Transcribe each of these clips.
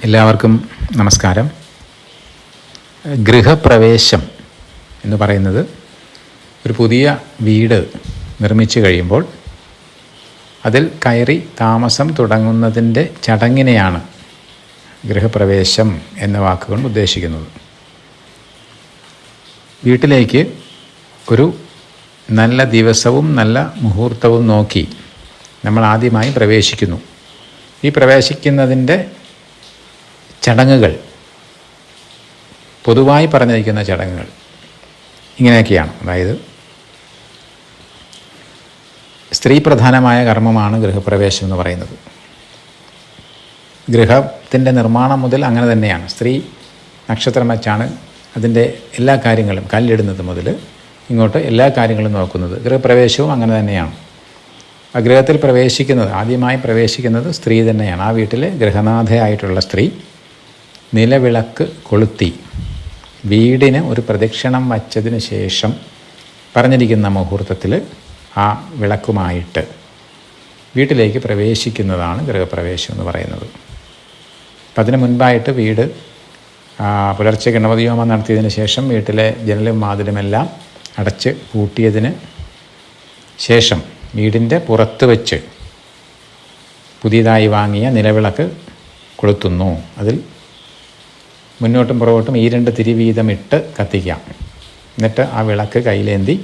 എല്ലാവർക്കും നമസ്കാരം. ഗൃഹപ്രവേശം എന്ന് പറയുന്നത് ഒരു പുതിയ വീട് നിർമ്മിച്ചു കഴിയുമ്പോൾ അതിൽ കയറി താമസം തുടങ്ങുന്നതിൻ്റെ ചടങ്ങിനെയാണ് ഗൃഹപ്രവേശം എന്ന വാക്കുകൊണ്ട് ഉദ്ദേശിക്കുന്നത്. വീട്ടിലേക്ക് ഒരു നല്ല ദിവസവും നല്ല മുഹൂർത്തവും നോക്കി നമ്മൾ ആദ്യമായി പ്രവേശിക്കുന്നു. ഈ പ്രവേശിക്കുന്നതിൻ്റെ ചടങ്ങുകൾ, പൊതുവായി പറഞ്ഞിരിക്കുന്ന ചടങ്ങുകൾ ഇങ്ങനെയൊക്കെയാണ്. അതായത് സ്ത്രീ പ്രധാനമായ കർമ്മമാണ് ഗൃഹപ്രവേശം എന്ന് പറയുന്നത്. ഗൃഹത്തിൻ്റെ നിർമ്മാണം മുതൽ അങ്ങനെ തന്നെയാണ്. സ്ത്രീ നക്ഷത്രം വച്ചാണ് അതിൻ്റെ എല്ലാ കാര്യങ്ങളും, കല്ലിടുന്നത് മുതൽ ഇങ്ങോട്ട് എല്ലാ കാര്യങ്ങളും നോക്കുന്നത്. ഗൃഹപ്രവേശവും അങ്ങനെ തന്നെയാണ്. ആ ഗൃഹത്തിൽ പ്രവേശിക്കുന്നത്, ആദ്യമായി പ്രവേശിക്കുന്നത് സ്ത്രീ തന്നെയാണ്. ആ വീട്ടിലെ ഗൃഹനാഥയായിട്ടുള്ള സ്ത്രീ നിലവിളക്ക് കൊളുത്തി വീടിന് ഒരു പ്രദക്ഷിണം വച്ചതിന് ശേഷം പറഞ്ഞിരിക്കുന്ന മുഹൂർത്തത്തിൽ ആ വിളക്കുമായിട്ട് വീട്ടിലേക്ക് പ്രവേശിക്കുന്നതാണ് ഗൃഹപ്രവേശം എന്ന് പറയുന്നത്. അപ്പം അതിന് മുൻപായിട്ട് വീട് പുലർച്ചെ ഗണപതി ഹോമം നടത്തിയതിന് ശേഷം വീട്ടിലെ ജനലും വാതിലുമെല്ലാം അടച്ച് പൂട്ടിയതിന് ശേഷം വീടിൻ്റെ പുറത്ത് വെച്ച് പുതിയതായി വാങ്ങിയ നിലവിളക്ക് കൊളുത്തുന്നു. അതിൽ മുന്നോട്ടും പുറകോട്ടും ഈ 2 തിരി വീതമിട്ട് കത്തിക്കാം. എന്നിട്ട് ആ വിളക്ക് കയ്യിലേന്തി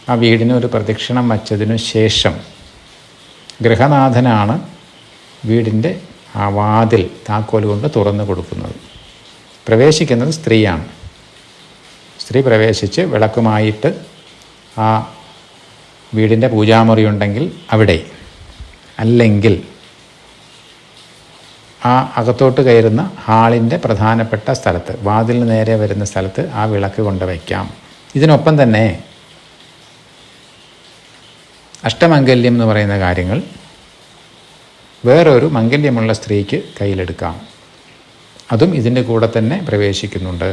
ആ വീടിന് ഒരു പ്രദക്ഷിണം വച്ചതിനു ശേഷം ഗൃഹനാഥനാണ് വീടിൻ്റെ ആ വാതിൽ താക്കോൽ കൊണ്ട് തുറന്നു കൊടുക്കുന്നത്. പ്രവേശിക്കുന്നത് സ്ത്രീയാണ്. സ്ത്രീ പ്രവേശിച്ച് വിളക്കുമായിട്ട് ആ വീടിൻ്റെ പൂജാമുറി ഉണ്ടെങ്കിൽ അവിടെ, അല്ലെങ്കിൽ ആ അകത്തോട്ട് കയറുന്ന ഹാളിൻ്റെ പ്രധാനപ്പെട്ട സ്ഥലത്ത്, വാതിലിന് നേരെ വരുന്ന സ്ഥലത്ത് ആ വിളക്ക് കൊണ്ടുവയ്ക്കാം. ഇതിനൊപ്പം തന്നെ അഷ്ടമംഗല്യം എന്ന് പറയുന്ന കാര്യങ്ങൾ വേറൊരു മംഗല്യമുള്ള സ്ത്രീക്ക് കയ്യിലെടുക്കാം. അതും ഇതിൻ്റെ കൂടെ തന്നെ പ്രവേശിക്കുന്നുണ്ട്.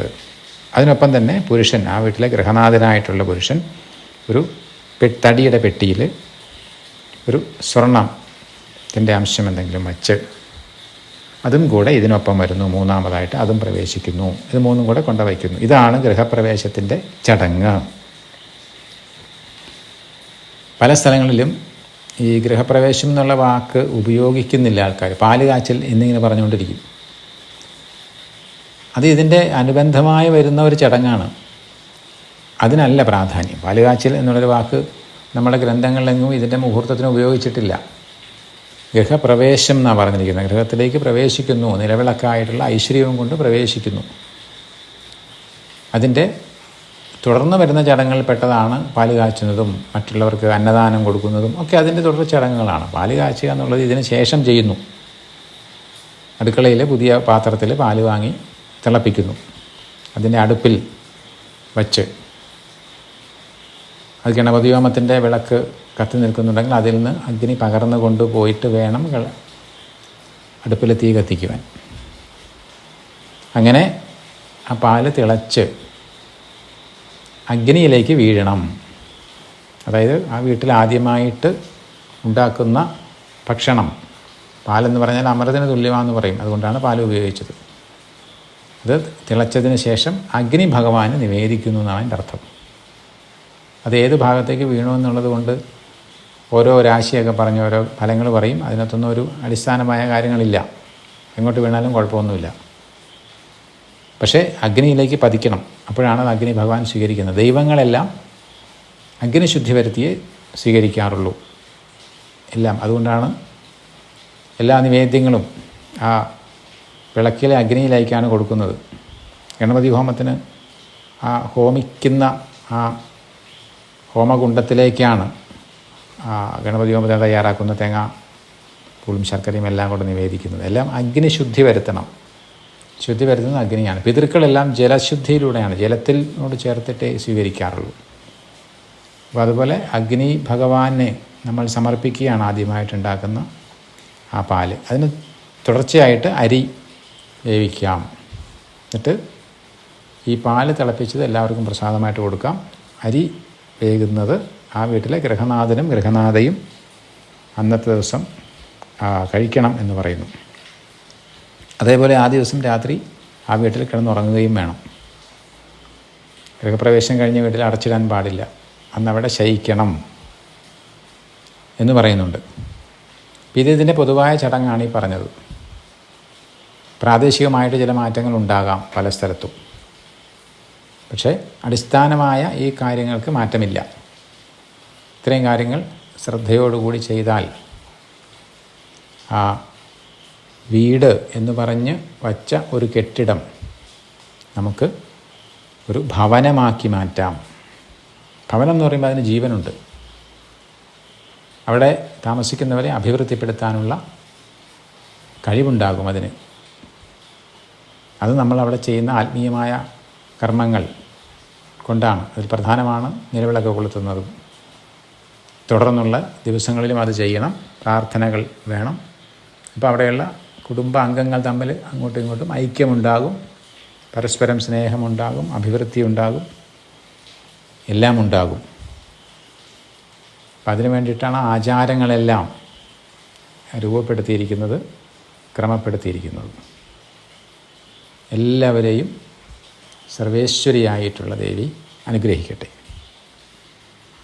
അതിനൊപ്പം തന്നെ പുരുഷൻ, ആ വീട്ടിലെ ഗൃഹനാഥനായിട്ടുള്ള പുരുഷൻ, ഒരു തടിയുടെ പെട്ടിയിൽ ഒരു സ്വർണത്തിൻ്റെ അംശം എന്തെങ്കിലും വച്ച് അതും കൂടെ ഇതിനൊപ്പം വരുന്നു. മൂന്നാമതായിട്ട് അതും പ്രവേശിക്കുന്നു. ഇത് 3 കൂടെ കൊണ്ടുവയ്ക്കുന്നു. ഇതാണ് ഗൃഹപ്രവേശത്തിൻ്റെ ചടങ്ങ്. പല സ്ഥലങ്ങളിലും ഈ ഗൃഹപ്രവേശം എന്നുള്ള വാക്ക് ഉപയോഗിക്കുന്നില്ല ആൾക്കാർ. പാല് കാച്ചൽ എന്നിങ്ങനെ പറഞ്ഞുകൊണ്ടിരിക്കും. അത് ഇതിൻ്റെ അനുബന്ധമായി വരുന്ന ഒരു ചടങ്ങാണ്. അതിനല്ല പ്രാധാന്യം. പാല് കാച്ചൽ എന്നുള്ളൊരു വാക്ക് നമ്മുടെ ഗ്രന്ഥങ്ങളിലെങ്ങും ഇതിൻ്റെ മുഹൂർത്തത്തിന് ഉപയോഗിച്ചിട്ടില്ല. ഗൃഹപ്രവേശം എന്നാണ് പറഞ്ഞിരിക്കുന്നത്. ഗൃഹത്തിലേക്ക് പ്രവേശിക്കുന്നു, നിലവിളക്കായിട്ടുള്ള ഐശ്വര്യവും കൊണ്ട് പ്രവേശിക്കുന്നു. അതിൻ്റെ തുടർന്ന് വരുന്ന ചടങ്ങുകളിൽപ്പെട്ടതാണ് പാല് കാച്ചുന്നതും മറ്റുള്ളവർക്ക് അന്നദാനം കൊടുക്കുന്നതും ഒക്കെ അതിൻ്റെ തുടർ ചടങ്ങുകളാണ്. പാല് കാച്ചുക എന്നുള്ളത് ഇതിന് ശേഷം ചെയ്യുന്നു. അടുക്കളയിൽ പുതിയ പാത്രത്തിൽ പാല് വാങ്ങി തിളപ്പിക്കുന്നു. അതിൻ്റെ അടുപ്പിൽ വച്ച് അത് ഗണപതി ഹോമത്തിൻ്റെ വിളക്ക് കത്തി നിൽക്കുന്നുണ്ടെങ്കിൽ അതിൽ നിന്ന് അഗ്നി പകർന്നു കൊണ്ടുപോയിട്ട് വേണം അടുപ്പിൽ തീ കത്തിക്കുവാൻ. അങ്ങനെ ആ പാല് തിളച്ച് അഗ്നിയിലേക്ക് വീഴണം. അതായത് ആ വീട്ടിൽ ആദ്യമായിട്ട് ഉണ്ടാക്കുന്ന ഭക്ഷണം, പാലെന്ന് പറഞ്ഞാൽ അമൃതിന് തുല്യമാണെന്ന് പറയും. അതുകൊണ്ടാണ് പാൽ ഉപയോഗിച്ചത്. അത് തിളച്ചതിന് ശേഷം അഗ്നി ഭഗവാന് നിവേദിക്കുന്നു എന്നാണ് എൻ്റെ അർത്ഥം. അത് ഏത് ഭാഗത്തേക്ക് വീണു എന്നുള്ളത് കൊണ്ട് ഓരോ രാശിയൊക്കെ പറഞ്ഞ് ഓരോ ഫലങ്ങൾ പറയും. അതിനകത്തൊന്നും ഒരു അടിസ്ഥാനമായ കാര്യങ്ങളില്ല. എങ്ങോട്ട് വീണാലും കുഴപ്പമൊന്നുമില്ല. പക്ഷേ അഗ്നിയിലേക്ക് പതിക്കണം. അപ്പോഴാണ് അത് അഗ്നി ഭഗവാൻ സ്വീകരിക്കുന്നത്. ദൈവങ്ങളെല്ലാം അഗ്നിശുദ്ധി വരുത്തിയേ സ്വീകരിക്കാറുള്ളൂ എല്ലാം. അതുകൊണ്ടാണ് എല്ലാ നിവേദ്യങ്ങളും ആ വിളക്കിലെ അഗ്നിയിലേക്കാണ് കൊടുക്കുന്നത്. ഗണപതി ഹോമത്തിന് ആ ഹോമിക്കുന്ന ആ ഹോമകുണ്ഡത്തിലേക്കാണ് ഗണപതി ഹോമത്തിന് തയ്യാറാക്കുന്ന തേങ്ങ, പുളും ശർക്കരയും എല്ലാം കൊണ്ട് നിവേദിക്കുന്നത്. എല്ലാം അഗ്നിശുദ്ധി വരുത്തണം. ശുദ്ധി വരുത്തുന്നത് അഗ്നിയാണ്. പിതൃക്കളെല്ലാം ജലശുദ്ധിയിലൂടെയാണ്, ജലത്തിനോട് ചേർത്തിട്ടേ സ്വീകരിക്കാറുള്ളൂ. അപ്പോൾ അതുപോലെ അഗ്നി ഭഗവാനെ നമ്മൾ സമർപ്പിക്കുകയാണ് ആദ്യമായിട്ടുണ്ടാക്കുന്ന ആ പാല്. അതിന് തുടർച്ചയായിട്ട് അരി വേവിക്കാം. എന്നിട്ട് ഈ പാല് തിളപ്പിച്ചത് എല്ലാവർക്കും പ്രസാദമായിട്ട് കൊടുക്കാം. അരി വേകുന്നത് ആ വീട്ടിലെ ഗൃഹനാഥനും ഗൃഹനാഥയും അന്നത്തെ ദിവസം കഴിക്കണം എന്ന് പറയുന്നു. അതേപോലെ ആ ദിവസം രാത്രി ആ വീട്ടിൽ കിടന്നുറങ്ങുകയും വേണം. ഗൃഹപ്രവേശം കഴിഞ്ഞ വീട്ടിൽ അടച്ചിടാൻ പാടില്ല. അന്ന് അവിടെ ശയിക്കണം എന്ന് പറയുന്നുണ്ട്. ഇതിൻ്റെ പൊതുവായ ചടങ്ങാണ് ഈ പറഞ്ഞത്. പ്രാദേശികമായിട്ട് ചില മാറ്റങ്ങൾ ഉണ്ടാകാം പല സ്ഥലത്തും, പക്ഷേ അടിസ്ഥാനമായ ഈ കാര്യങ്ങൾക്ക് മാറ്റമില്ല. ഇത്രയും കാര്യങ്ങൾ ശ്രദ്ധയോടുകൂടി ചെയ്താൽ ആ വീട് എന്ന് പറഞ്ഞ് വച്ച ഒരു കെട്ടിടം നമുക്ക് ഒരു ഭവനമാക്കി മാറ്റാം. ഭവനം എന്ന് പറയുമ്പോൾ അതിന് ജീവനുണ്ട്. അവിടെ താമസിക്കുന്നവരെ അഭിവൃദ്ധിപ്പെടുത്താനുള്ള കഴിവുണ്ടാകും അതിന്. അത് നമ്മളവിടെ ചെയ്യുന്ന ആത്മീയമായ കർമ്മങ്ങൾ കൊണ്ടാണ്. അതിൽ പ്രധാനമാണ് നിലവിളക്ക് കൊളുത്തുന്നതും. തുടർന്നുള്ള ദിവസങ്ങളിലും അത് ചെയ്യണം. പ്രാർത്ഥനകൾ വേണം. അപ്പോൾ അവിടെയുള്ള കുടുംബ അംഗങ്ങൾ തമ്മിൽ അങ്ങോട്ടും ഇങ്ങോട്ടും ഐക്യമുണ്ടാകും, പരസ്പരം സ്നേഹമുണ്ടാകും, അഭിവൃദ്ധി ഉണ്ടാകും, എല്ലാം ഉണ്ടാകും. അപ്പം അതിനു വേണ്ടിയിട്ടാണ് ആചാരങ്ങളെല്ലാം രൂപപ്പെടുത്തിയിരിക്കുന്നത്, ക്രമപ്പെടുത്തിയിരിക്കുന്നത്. എല്ലാവരെയും സർവേശ്വരിയായിട്ടുള്ള ദേവി അനുഗ്രഹിക്കട്ടെ.